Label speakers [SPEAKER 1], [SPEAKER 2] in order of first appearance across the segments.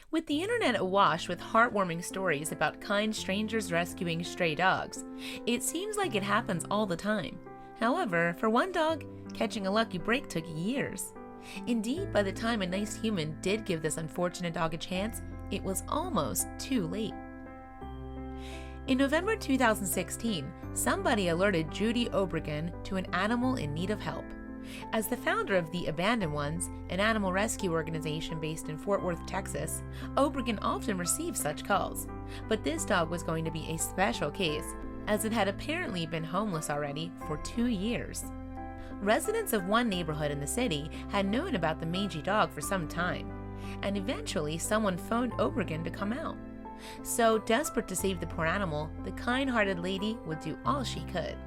[SPEAKER 1] With the internet awash with heartwarming stories about kind strangers rescuing stray dogs, it seems like it happens all the time. However, for one dog, catching a lucky break took years. Indeed, by the time a nice human did give this unfortunate dog a chance, it was almost too late. In November 2016, somebody alerted Judy Obregon to an animal in need of help. As the founder of The Abandoned Ones, an animal rescue organization based in Fort Worth, Texas, Obregon often receives such calls. But this dog was going to be a special case, as it had apparently been homeless already for 2 years. Residents of one neighborhood in the city had known about the mangy dog for some time, and eventually someone phoned Obregon to come out. So, desperate to save the poor animal, the kind-hearted lady would do all she could.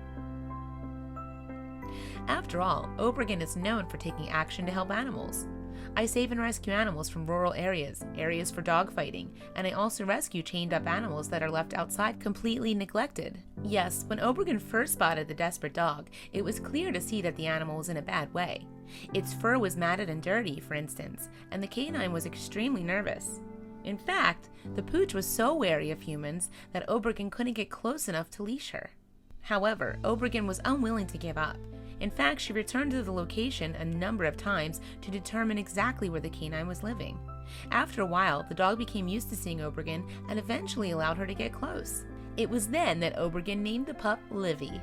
[SPEAKER 1] After all, Obregon is known for taking action to help animals. I save and rescue animals from rural areas for dogfighting, and I also rescue chained-up animals that are left outside completely neglected. Yes, when Obregon first spotted the desperate dog, it was clear to see that the animal was in a bad way. Its fur was matted and dirty, for instance, and the canine was extremely nervous. In fact, the pooch was so wary of humans that Obregon couldn't get close enough to leash her. However, Obregon was unwilling to give up. In fact, she returned to the location a number of times to determine exactly where the canine was living. After a while, the dog became used to seeing Obregon and eventually allowed her to get close. It was then that Obregon named the pup Livvy.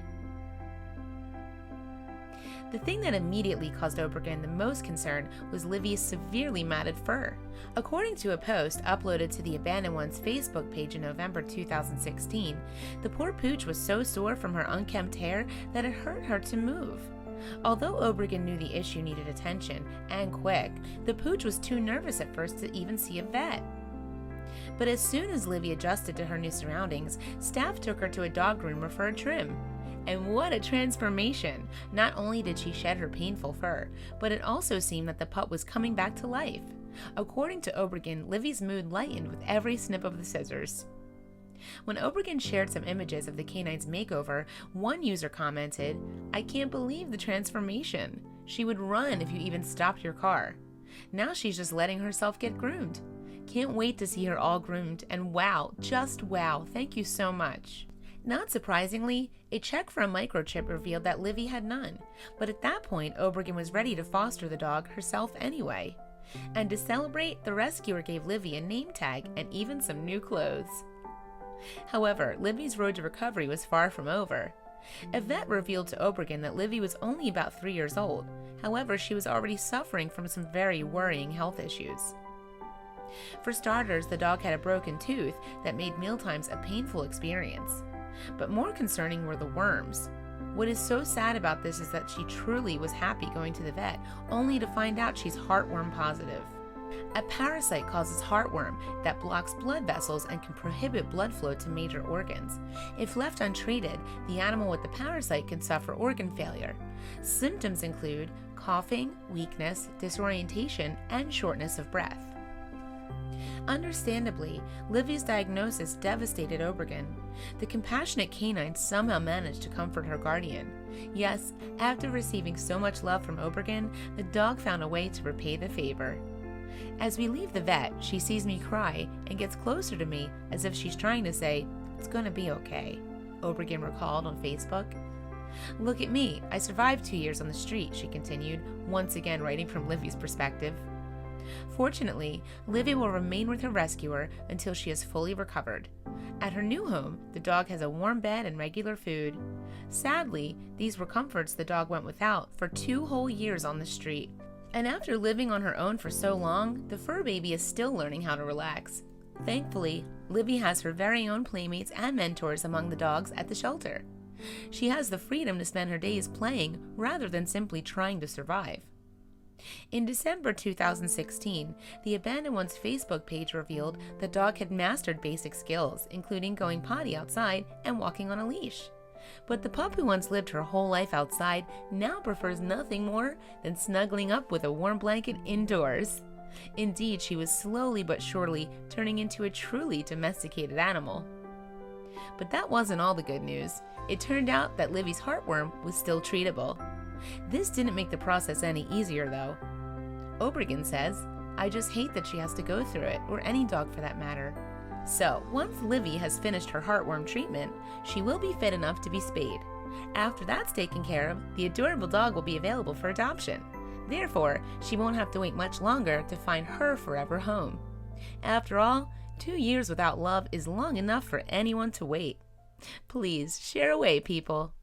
[SPEAKER 1] The thing that immediately caused Obregon the most concern was Livvy's severely matted fur. According to a post uploaded to the Abandoned Ones Facebook page in November 2016, the poor pooch was so sore from her unkempt hair that it hurt her to move. Although Obregon knew the issue needed attention, and quick, the pooch was too nervous at first to even see a vet. But as soon as Livvy adjusted to her new surroundings, staff took her to a dog groomer for a trim. And what a transformation! Not only did she shed her painful fur, but it also seemed that the pup was coming back to life. According to Obregon, Livvy's mood lightened with every snip of the scissors. When Obregon shared some images of the canine's makeover, one user commented, "I can't believe the transformation. She would run if you even stopped your car. Now she's just letting herself get groomed. Can't wait to see her all groomed, and wow, just wow, thank you so much." Not surprisingly, a check for a microchip revealed that Livvy had none, but at that point, Obregon was ready to foster the dog herself anyway. And to celebrate, the rescuer gave Livvy a name tag and even some new clothes. However, Livvy's road to recovery was far from over. A vet revealed to Obregon that Livvy was only about 3 years old. However, she was already suffering from some very worrying health issues. For starters, the dog had a broken tooth that made mealtimes a painful experience. But more concerning were the worms. What is so sad about this is that she truly was happy going to the vet, only to find out she's heartworm positive. A parasite causes heartworm that blocks blood vessels and can prohibit blood flow to major organs. If left untreated, the animal with the parasite can suffer organ failure. Symptoms include coughing, weakness, disorientation, and shortness of breath. Understandably, Livvy's diagnosis devastated Obregon. The compassionate canine somehow managed to comfort her guardian. Yes, after receiving so much love from Obregon, the dog found a way to repay the favor. As we leave the vet, she sees me cry and gets closer to me as if she's trying to say, "It's gonna be okay," Obregon recalled on Facebook. "Look at me, I survived 2 years on the street," she continued, once again writing from Livvy's perspective. Fortunately, Livvy will remain with her rescuer until she is fully recovered. At her new home, the dog has a warm bed and regular food. Sadly, these were comforts the dog went without for 2 whole years on the street. And after living on her own for so long, the fur baby is still learning how to relax. Thankfully, Livvy has her very own playmates and mentors among the dogs at the shelter. She has the freedom to spend her days playing rather than simply trying to survive. In December 2016, the Abandoned Ones Facebook page revealed the dog had mastered basic skills, including going potty outside and walking on a leash. But the pup who once lived her whole life outside now prefers nothing more than snuggling up with a warm blanket indoors. Indeed, she was slowly but surely turning into a truly domesticated animal. But that wasn't all the good news. It turned out that Livvy's heartworm was still treatable. This didn't make the process any easier though. Obregon says, "I just hate that she has to go through it, or any dog for that matter." So, once Livvy has finished her heartworm treatment, she will be fit enough to be spayed. After that's taken care of, the adorable dog will be available for adoption. Therefore, she won't have to wait much longer to find her forever home. After all, 2 years without love is long enough for anyone to wait. Please, share away, people.